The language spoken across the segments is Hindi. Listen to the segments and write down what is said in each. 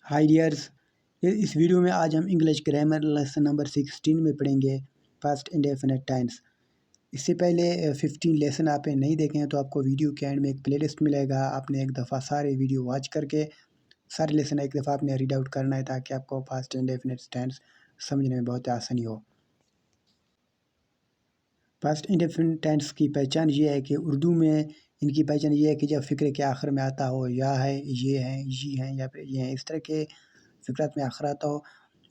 हाय डियर्स, इस वीडियो में आज हम इंग्लिश ग्रामर लेसन नंबर 16 में पढ़ेंगे पास्ट इंडेफिनिट टेंस। इससे पहले 15 लेसन आपने नहीं देखे हैं तो आपको वीडियो के एंड में एक प्लेलिस्ट मिलेगा। आपने एक दफ़ा सारे वीडियो वॉच करके सारे लेसन एक दफ़ा आपने रीड आउट करना है ताकि आपको पास्ट इंडेफिनिट टेंस समझने में बहुत आसानी हो। पास्ट इंडेफिनिट टेंस की पहचान ये है कि उर्दू में इनकी पहचान ये है कि जब फ़िक्र के आखिर में आता हो या है, ये हैं, जी हैं या फिर ये हैं, इस तरह के फ़िक्रात में आखिर आता हो।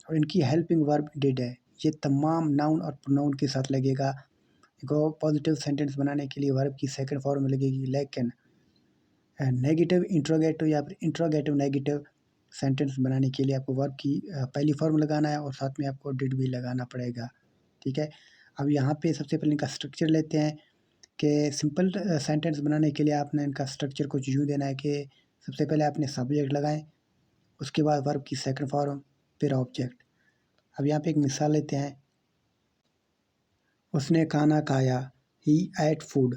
और इनकी हेल्पिंग वर्ब डिड है। ये तमाम नाउन और प्रोनाउन के साथ लगेगा। इनको पॉजिटिव सेंटेंस बनाने के लिए वर्ब की सेकंड फॉर्म में लगेगी लेकिन। नेगेटिव इंट्रोगेटिव या फिर इंट्रोगेटिव नेगेटिव सेंटेंस बनाने के लिए आपको वर्ब की पहली फॉर्म लगाना है और साथ में आपको डिड भी लगाना पड़ेगा। ठीक है, अब यहाँ पे सबसे पहले इनका स्ट्रक्चर लेते हैं कि सिंपल सेंटेंस बनाने के लिए आपने इनका स्ट्रक्चर कुछ यूँ देना है कि सबसे पहले आपने सब्जेक्ट लगाएं, उसके बाद वर्ब की सेकंड फॉर्म, फिर ऑब्जेक्ट। अब यहाँ पे एक मिसाल लेते हैं, उसने खाना खाया, ही एट फूड।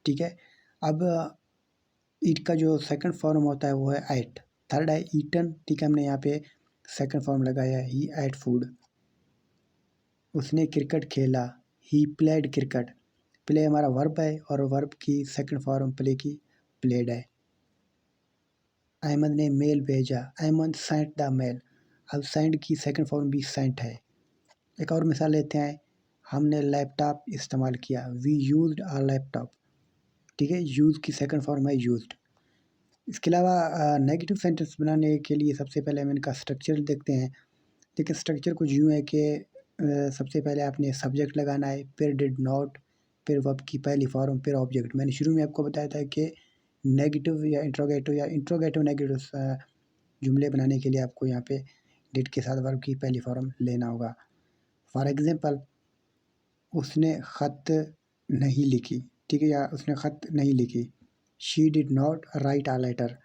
ठीक है, अब ईट का जो सेकंड फॉर्म होता है वो है एट, थर्ड है ईटन। ठीक है, हमने यहाँ पे सेकंड फॉर्म लगाया ही एट फूड। उसने क्रिकेट खेला, ही प्लेड क्रिकेट। प्ले हमारा वर्ब है और वर्ब की सेकंड फॉर्म प्ले की प्लेड है। अहमद ने मेल भेजा, अहमद सेंट द मेल। अब सेंड की सेकंड फॉर्म भी सेंट है। एक और मिसाल लेते हैं, हमने लैपटॉप इस्तेमाल किया, वी यूज्ड आ लैपटॉप। ठीक है, यूज़ की सेकंड फॉर्म है यूज्ड। इसके अलावा नेगेटिव सेंटेंस बनाने के लिए सबसे पहले हम इनका स्ट्रक्चर देखते हैं। देखिए, स्ट्रक्चर कुछ यूँ है कि सबसे पहले आपने सब्जेक्ट लगाना है, फिर डिड नॉट, फिर वर्ब की पहली फॉर्म, फिर ऑब्जेक्ट। मैंने शुरू में आपको बताया था कि नेगेटिव या इंट्रोगेटिव नेगेटिव जुमले बनाने के लिए आपको यहाँ पे डिड के साथ वर्ब की पहली फॉर्म लेना होगा। फॉर एग्जाम्पल, उसने ख़त नहीं लिखी। ठीक है, या उसने ख़त नहीं लिखी, she did not write a letter.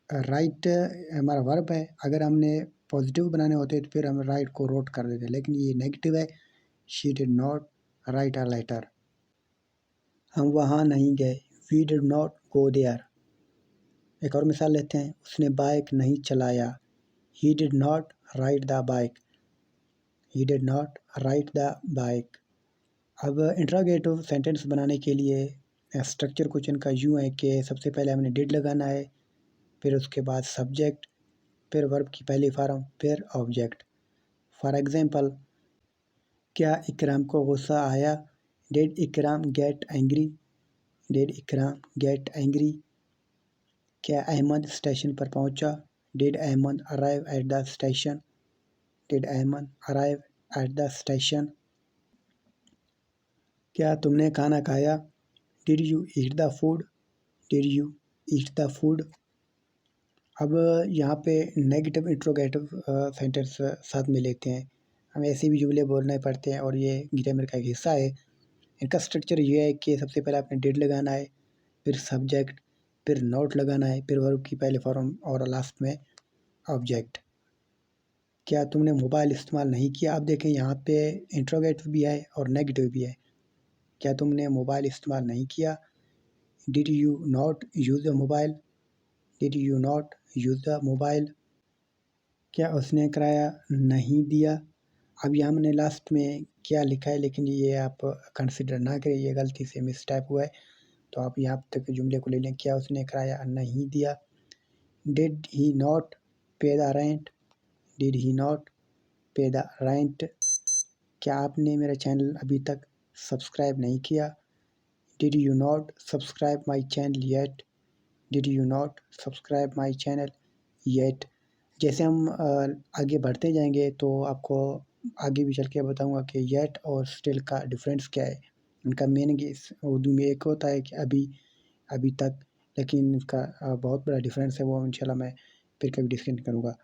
Write हमारा वर्ब है, अगर हमने पॉजिटिव बनाने होते तो फिर हम राइट को रोट कर देते, लेकिन ये नेगेटिव है, she did not write a letter. हम वहाँ नहीं गए, we did not go there. एक और मिसाल लेते हैं, उसने बाइक नहीं चलाया, he did not ride the bike, he did not ride the bike. अब इंट्रोगेटिव सेंटेंस बनाने के लिए स्ट्रक्चर कुछ इनका यूँ है कि सबसे पहले हमने डिड लगाना है, फिर उसके बाद सब्जेक्ट, फिर वर्ब की पहली फॉर्म, फिर ऑब्जेक्ट। फॉर एग्जांपल, क्या इकराम को गुस्सा आया, did Ikram get angry, did Ikram get angry. क्या अहमद स्टेशन पर पहुंचा, did Ahmed arrive at the station, did Ahmed arrive at the station. क्या तुमने खाना खाया, did you eat the food, did you eat the food. अब यहाँ पे नेगेटिव इंट्रोगेटिव सेंटेंस साथ में लेते हैं। हमें ऐसे भी जुमले बोलने पड़ते हैं और ये ग्रामर का एक हिस्सा है। इनका स्ट्रक्चर ये है कि सबसे पहले आपने डिड लगाना है, फिर सब्जेक्ट, फिर नॉट लगाना है, फिर वर्ब की पहले फॉर्म और लास्ट में ऑब्जेक्ट। क्या तुमने मोबाइल इस्तेमाल नहीं किया। अब देखें, यहाँ पे इंट्रोगेटिव भी है और नेगेटिव भी है। क्या तुमने मोबाइल इस्तेमाल नहीं किया, did you not use the mobile, did you not use the mobile. क्या उसने किराया नहीं दिया। अब यहाँ हमने लास्ट में क्या लिखा है, लेकिन ये आप कंसिडर ना करें, ये गलती से मिस टाइप हुआ है, तो आप यहाँ तक जुमले को ले लें, क्या उसने किराया नहीं दिया। डिड ही नॉट पे the rent, did he not पे द रेंट। क्या आपने मेरा चैनल अभी तक सब्सक्राइब नहीं किया, did you not subscribe my channel yet, did you not subscribe my channel yet. जैसे हम आगे बढ़ते जाएंगे तो आपको आगे भी चल के बताऊंगा कि येट और स्टिल का डिफरेंस क्या है। इनका मीनिंग इस उर्दू में एक होता है कि अभी, अभी तक, लेकिन इसका बहुत बड़ा डिफरेंस है, वो इंशाल्लाह मैं फिर कभी डिस्कस करूँगा।